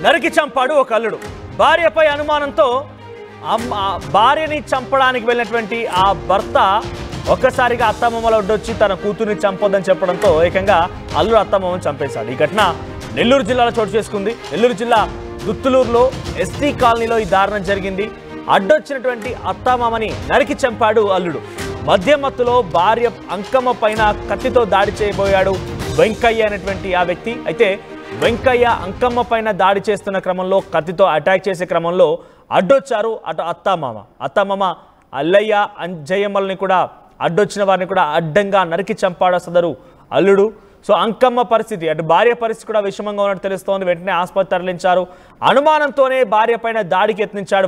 నరికి చంపాడు ఒక అల్లుడు. భార్యపై అనుమానంతో భార్యని చంపడానికి వెళ్ళినటువంటి ఆ భర్త ఒక్కసారిగా అత్తమామల ఒడ్డొచ్చి తన కూతుర్ని చంపొద్దని చెప్పడంతో ఏకంగా అల్లుడు అత్తమామని చంపేశాడు. ఈ ఘటన నెల్లూరు జిల్లాలో చోటు చేసుకుంది. నెల్లూరు జిల్లా దుత్తులూరులో ఎస్టీ కాలనీలో ఈ దారుణం జరిగింది. అడ్డొచ్చినటువంటి అత్తమామని నరికి చంపాడు అల్లుడు. మధ్యమత్తులో భార్య అంకమ్మ పైన కత్తితో దాడి చేయబోయాడు వెంకయ్య అనేటువంటి ఆ వ్యక్తి. అయితే వెంకయ్య అంకమ్మ పైన దాడి చేస్తున్న క్రమంలో కత్తితో అటాక్ చేసే క్రమంలో అడ్డొచ్చారు అటు అత్తమామ అల్లయ్య జయమ్మల్ని కూడా అడ్డొచ్చిన వారిని కూడా అడ్డంగా నరికి చంపాడు సదరు అల్లుడు. సో అంకమ్మ పరిస్థితి అటు భార్య పరిస్థితి కూడా విషమంగా ఉన్నట్టు తెలుస్తోంది. వెంటనే ఆసుపత్రి తరలించారు. అనుమానంతోనే భార్య పైన దాడికి యత్నించాడు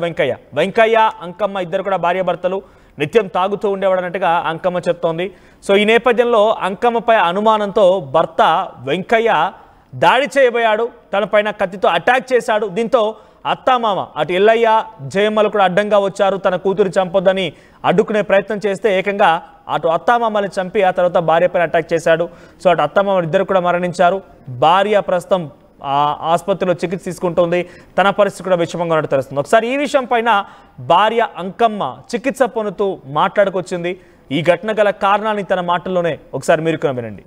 వెంకయ్య అంకమ్మ ఇద్దరు కూడా భార్య భర్తలు. నిత్యం తాగుతూ ఉండేవాడన్నట్టుగా అంకమ్మ చెప్తోంది. సో ఈ నేపథ్యంలో అంకమ్మపై అనుమానంతో భర్త వెంకయ్య దాడి చేయబోయాడు. తనపైన కత్తితో అటాక్ చేశాడు. దీంతో అత్తామామ అటు ఎల్లయ్య జయమ్మలు కూడా అడ్డంగా వచ్చారు. తన కూతురు చంపొద్దని అడ్డుకునే ప్రయత్నం చేస్తే ఏకంగా అటు అత్తామామని చంపి ఆ తర్వాత భార్యపైన అటాక్ చేశాడు. సో అటు అత్తామామ ఇద్దరు కూడా మరణించారు. భార్య ప్రస్తుతం ఆసుపత్రిలో చికిత్స తీసుకుంటుంది. తన పరిస్థితి కూడా విషమంగా ఉన్నట్టు తెలుస్తుంది. ఒకసారి ఈ విషయం పైన భార్య అంకమ్మ చికిత్స పొందుతూ మాట్లాడుకొచ్చింది. ఈ ఘటన గల కారణాన్ని తన మాటల్లోనే ఒకసారి మీరు వినండి.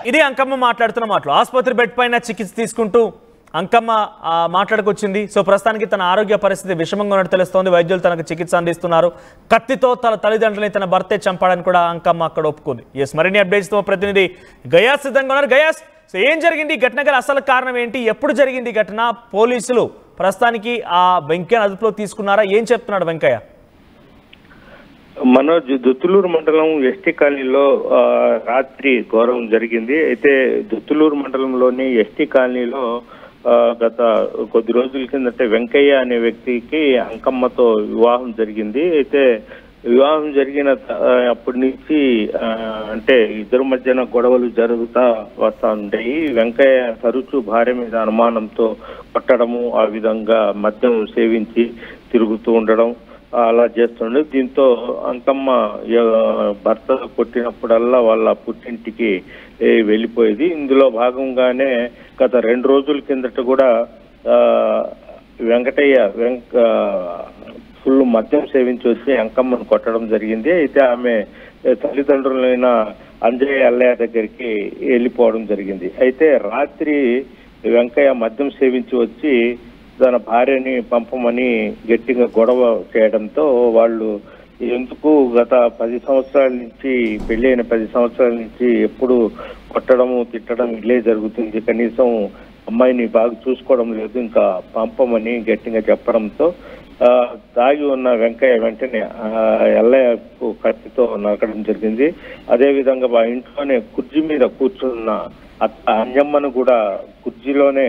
ఇది అంకమ్మ మాట్లాడుతున్న మాటలు. ఆసుపత్రి బెడ్ పైన చికిత్స తీసుకుంటూ అంకమ్మ మాట్లాడుకొచ్చింది. సో ప్రస్తుతానికి తన ఆరోగ్య పరిస్థితి విషమంగా ఉన్నట్టు తెలుస్తోంది. వైద్యులు తనకు చికిత్స అందిస్తున్నారు. కత్తితో తన తల్లిదండ్రులని తన భర్తే చంపాడని కూడా అంకమ్మ అక్కడ ఒప్పుకుంది. మరిన్ని అప్డేట్స్తో ప్రతినిధి గయాస్ సిద్ధంగా ఉన్నారు. గయాస్, సో ఏం జరిగింది? ఈ ఘటన గల అసలు కారణం ఏంటి? ఎప్పుడు జరిగింది ఘటన? పోలీసులు ప్రస్తుతానికి ఆ వెంకయ్య అదుపులో తీసుకున్నారా? ఏం చెప్తున్నాడు వెంకయ్య? మనోజ్, దుత్తులూరు మండలం ఎస్టీ కాలనీలో రాత్రి ఘోరం జరిగింది. అయితే దుత్తులూరు మండలంలోని ఎస్టీ కాలనీలో గత కొద్ది రోజుల కిందటే వెంకయ్య అనే వ్యక్తికి అంకమ్మతో వివాహం జరిగింది. అయితే వివాహం జరిగిన అప్పటి నుంచి అంటే ఇద్దరు మధ్యన గొడవలు జరుగుతా వస్తా ఉంటాయి. వెంకయ్య తరచూ భార్య మీద అనుమానంతో కొట్టడము, ఆ విధంగా మద్యం సేవించి తిరుగుతూ ఉండడం అలా చేస్తుండే. దీంతో అంకమ్మ భర్త కొట్టినప్పుడల్లా వాళ్ళ పుట్టింటికి వెళ్ళిపోయేది. ఇందులో భాగంగానే గత 2 రోజుల కిందట కూడా వెంకటయ్య ఫుల్ మద్యం సేవించి వచ్చి అంకమ్మను కొట్టడం జరిగింది. అయితే ఆమె తల్లిదండ్రులైన అంజయ్య అల్లయ్య దగ్గరికి వెళ్ళిపోవడం జరిగింది. అయితే రాత్రి వెంకయ్య మద్యం సేవించి వచ్చి తన భార్యని పంపమని గట్టిగా గొడవ చేయడంతో వాళ్ళు ఎందుకు గత 10 సంవత్సరాల నుంచి పెళ్ళైన 10 సంవత్సరాల నుంచి ఎప్పుడు కొట్టడము తిట్టడం ఇల్లే జరుగుతుంది, కనీసం అమ్మాయిని బాగా చూసుకోవడం లేదు, ఇంకా పంపమని గట్టిగా చెప్పడంతో తాగి ఉన్న వెంకయ్య వెంటనే ఎల్లయ్యకు కత్తితో నరకడం జరిగింది. అదేవిధంగా మా ఇంట్లోనే కుర్చీ మీద కూర్చున్న అంజమ్మను కూడా కుర్చీలోనే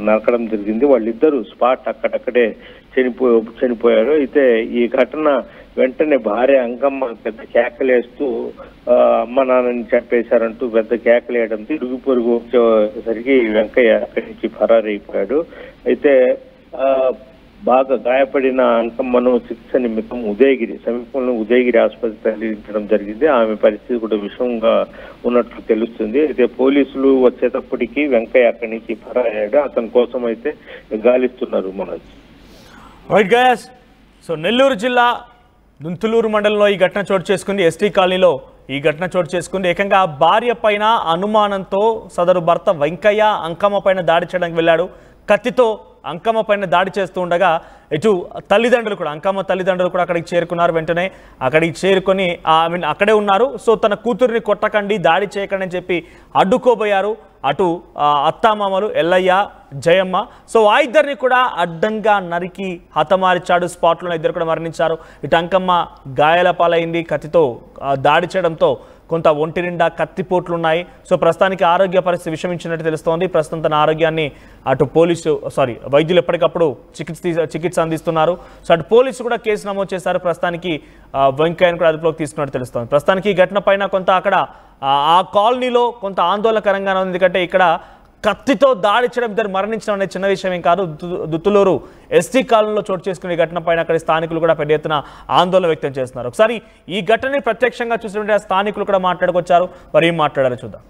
నరకడం జరిగింది. వాళ్ళిద్దరూ స్పాట్ అక్కడక్కడే చనిపోయారు. అయితే ఈ ఘటన వెంటనే భార్య అంకమ్మ పెద్ద కేకలేస్తూ అమ్మ నాన్నని చంపేశారంటూ పెద్ద కేకలేయడంతో ఇరుగు పొరుగు వచ్చేసరికి వెంకయ్య అక్కడి నుంచి ఫరారైపోయాడు. అయితే బాగా గాయపడిన అంకమ్మను చికిత్స నిమిత్తం సమీపంలో ఉదయగిరి ఆసుపత్రి తరలించడం జరిగింది. ఆమె పరిస్థితి కూడా విషమంగా ఉన్నట్లు తెలుస్తుంది. అయితే పోలీసులు వచ్చేటప్పటికి వెంకయ్య అక్కడి నుంచి ఫరారయ్యాడు. అతని కోసం అయితే గాలిస్తున్నారు Manoj. Right guys, so Nellore జిల్లా దుంతులూరు మండలంలో ఈ ఘటన చోటు చేసుకుంది. ఎస్టీ కాలనీలో ఈ ఘటన చోటు చేసుకుంది. ఏకంగా భార్య పైన అనుమానంతో సదరు భర్త వెంకయ్య అంకమ్మ పైన దాడి చేయడానికి వెళ్ళాడు. కత్తితో అంకమ్మ పైన దాడి చేస్తూ ఉండగా ఇటు తల్లిదండ్రులు కూడా అంకమ్మ తల్లిదండ్రులు కూడా అక్కడికి చేరుకున్నారు. వెంటనే అక్కడికి చేరుకొని అక్కడే ఉన్నారు. సో తన కూతురిని కొట్టకండి, దాడి చేయకండి అని చెప్పి అడ్డుకోబోయారు అటు అత్తామామలు ఎల్లయ్య జయమ్మ. సో ఆ ఇద్దరిని కూడా అడ్డంగా నరికి హతమార్చాడు. స్పాట్లోనే ఇద్దరు కూడా మరణించారు. ఇటు అంకమ్మ గాయాల పాలైంది. కత్తితో దాడి చేయడంతో కొంత ఒంటి నిండా కత్తిపోట్లు ఉన్నాయి. సో ప్రస్తుతానికి ఆరోగ్య పరిస్థితి విషమించినట్టు తెలుస్తోంది. ప్రస్తుతం తన ఆరోగ్యాన్ని అటు వైద్యులు ఎప్పటికప్పుడు చికిత్స అందిస్తున్నారు. సో అటు పోలీసు కూడా కేసు నమోదు చేశారు. ప్రస్తుతానికి వెంకయ్యను కూడా అదుపులోకి తీసుకున్నట్టు తెలుస్తోంది. ప్రస్తుతానికి ఈ ఘటన పైన కొంత అక్కడ ఆ కాలనీలో కొంత ఆందోళనకరంగా ఉంది. ఎందుకంటే ఇక్కడ కత్తితో దాడి చేయడం, ఇద్దరు మరణించడం అనేది చిన్న విషయం ఏం కాదు. దుత్తులూరు ఎస్టీ కాలనీలో చోటు చేసుకునే ఘటన పైన అక్కడ స్థానికులు కూడా పెద్ద ఎత్తున ఆందోళన వ్యక్తం చేస్తున్నారు. ఒకసారి ఈ ఘటనని ప్రత్యక్షంగా చూసినట్టు స్థానికులు కూడా మాట్లాడుకొచ్చారు. మరి ఏం మాట్లాడారో చూద్దాం.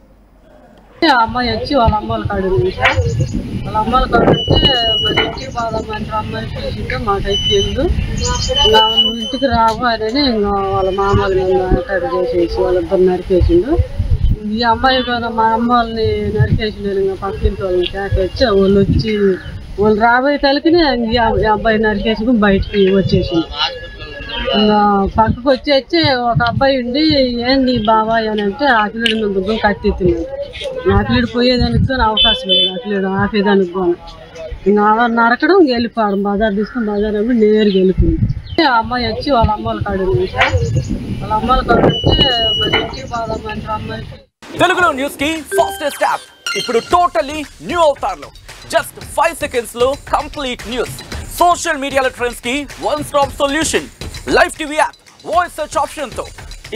అమ్మాయి వచ్చి వాళ్ళ అమ్మాయిల కాడు వాళ్ళ అమ్మాయిల కాడు అంటే మరి ఇంటికి పోదామంటే అమ్మాయి పిలిచింటే మాకైతే తెలియదు. ఇంటికి రావు అని ఇంకా వాళ్ళ మామూలు అటాక్ చేసేసి వాళ్ళిద్దరు నరికేసిండు. ఈ అమ్మాయి కూడా మా అమ్మ వాళ్ళని నరికేసిండు. ఇంకా పక్కింటి వాళ్ళని కేకేచ్చి వాళ్ళు రాబోయే తలకినే ఈ అబ్బాయి నరికేసుకుని బయటికి వచ్చేసిండు. ఇంకా పక్కకు వచ్చి ఒక అబ్బాయి ఉండి ఏంది బాబాయ్ అని అంటే ఆకిలీడు మేము దుగ్గం కత్తెత్తున్నాడు. ఆకిలీడు పోయేదానికి కానీ అవకాశం లేదు, ఆకిలీడు ఆపేదానికి పోను. ఇంకా నరకడం వెళ్ళిపోవడం, బజార్ తీసుకుని బజార్ అప్పుడు నేరుగా వెళ్ళిపోయింది. ఆ అమ్మాయి వచ్చి వాళ్ళ అమ్మాయిల కాడు వాళ్ళ అమ్మాయిల కాడు అంటే మరి ఇంటికి పోదామంటే అమ్మాయి తెలుగులో న్యూస్ కి ఫాస్టెస్ట్ యాప్ ఇప్పుడు టోటల్లీ న్యూ అవతార్లో జస్ట్ 5 seconds లో కంప్లీట్ న్యూస్. సోషల్ మీడియాలో ట్రెండ్స్ కి one stop solution. Live TV app voice search option తో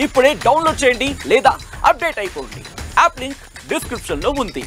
ఇప్పుడే డౌన్లోడ్ చేయండి లేదా అప్డేట్ అయిపోండి. యాప్ లింక్ డిస్క్రిప్షన్ లో ఉంది.